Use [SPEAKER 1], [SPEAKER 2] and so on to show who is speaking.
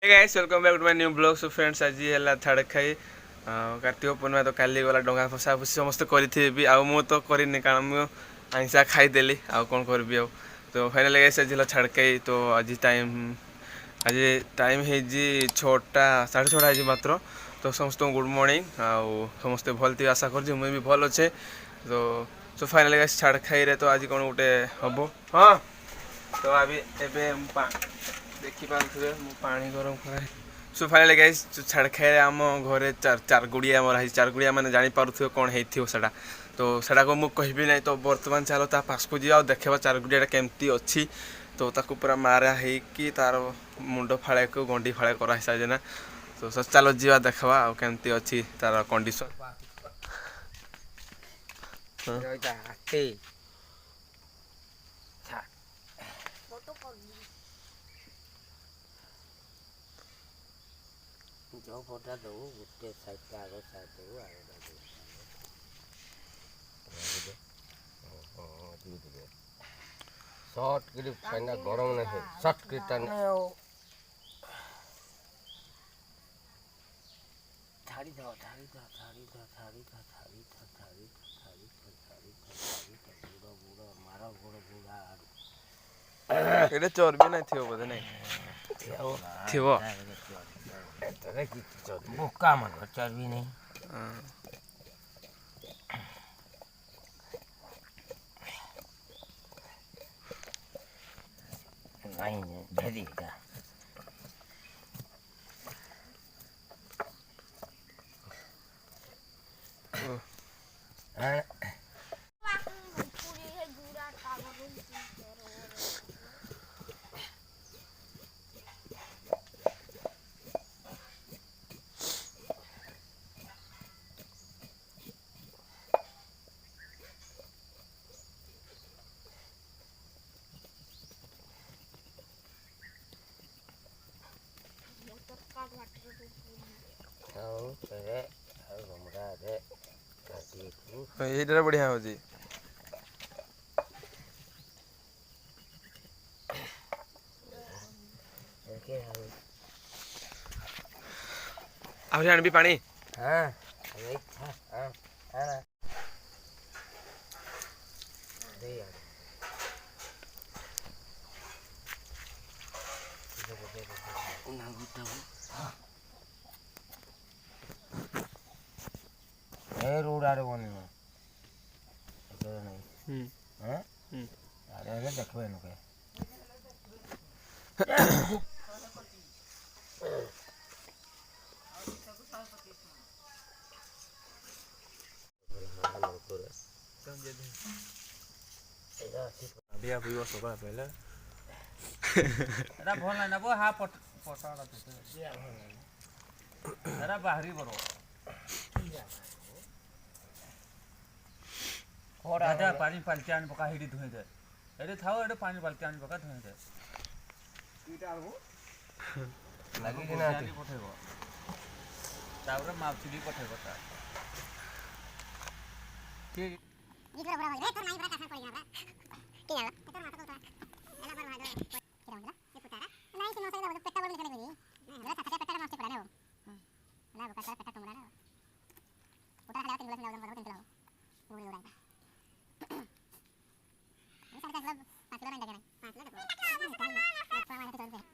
[SPEAKER 1] Hey guys, welcome back to my new vlog. So friends, आज है छाड़ खाई कार्तिक पूर्णिमा तो काली गला डंगा फसा फुसी समस्त करी आउ मु तो करनी कारण मुझे आइंसा खाईदेली आउ कौन करी आउ तो फाइनाली गाइस आज छाड़ खाई तो आज टाइम है 6टा 6:30 है मात्र तो समस्त गुड मॉर्निंग आउ समस्ते भल थी आशा कर मुझे भी भल अच्छे तो सो फाइनाली गाइस छाड़ खाई रे तो आज कौन गोटे हम हाँ तो अभी एवं देखी पारे पानी गरम कराए सो फाइनाली गाइस छाड़ खाए आम घरे चार गुड़िया मरा चार गुड़िया मैंने जापारे कौन होता तो सेटा को मुझे कहबी ना तो बर्तमान चलो ता पास को जा देखा चार गुड़िया केमती अच्छी तो ताकू पूरा मारा होगी तार मुंड फाड़े को गंडी फाड़े कराई सारे ना तो चलो जा देखा आमती अच्छी तार कंडीशन
[SPEAKER 2] जो फोटा दो गुट्टे साइड का आगे साइड दो शॉर्ट क्लिप खाना गरम नहीं है शॉर्ट क्लिप टाने थारी दो थारी दो थारी दो थारी दो थारी दो थारी दो थारी दो थारी दो थारी दो बुड़ा बुड़ा मारा बुड़ा बुड़ा
[SPEAKER 1] एडे चर्बी नहीं थियो बोधे नहीं थियो
[SPEAKER 2] तेरे की चर्बी बुक्का मन चर्बी नहीं नहीं भेदी का
[SPEAKER 1] ये बढ़िया हो जी आने भी पानी
[SPEAKER 2] हाँ रोड आरे बने नहीं अरे देखबे न के
[SPEAKER 1] अभी आप यो सोगा पहले
[SPEAKER 3] एरा भल ना बो हा पटाड़ा तो एरा बाहरी बरो और आधा पानी पालते आन पका हिडी धोई दे एरे थाओ एरे पानी पालते आन पका धोई दे ईटा हो
[SPEAKER 2] लगी कि ना
[SPEAKER 3] पठेबो तावरे मापचुली पठेबो ता ठीक
[SPEAKER 4] ये बड़ा बड़ा रे तो नहीं बड़ा कसा पड़ी ना कि ना तो माता को एला बड़ा बड़ा किरा होला ये पुतारा नहीं कि नो से पेटा बड़ निकले बनी ना था पेटा मारते पड़ा ने हो ना बका पेटा तुमरा ना पुतारा खाली तीन गिलास लाओ बड़ा तीन गिलास पूरी उड़ाई ये सारे का 5 किलो नहीं लगना 5 किलो देखो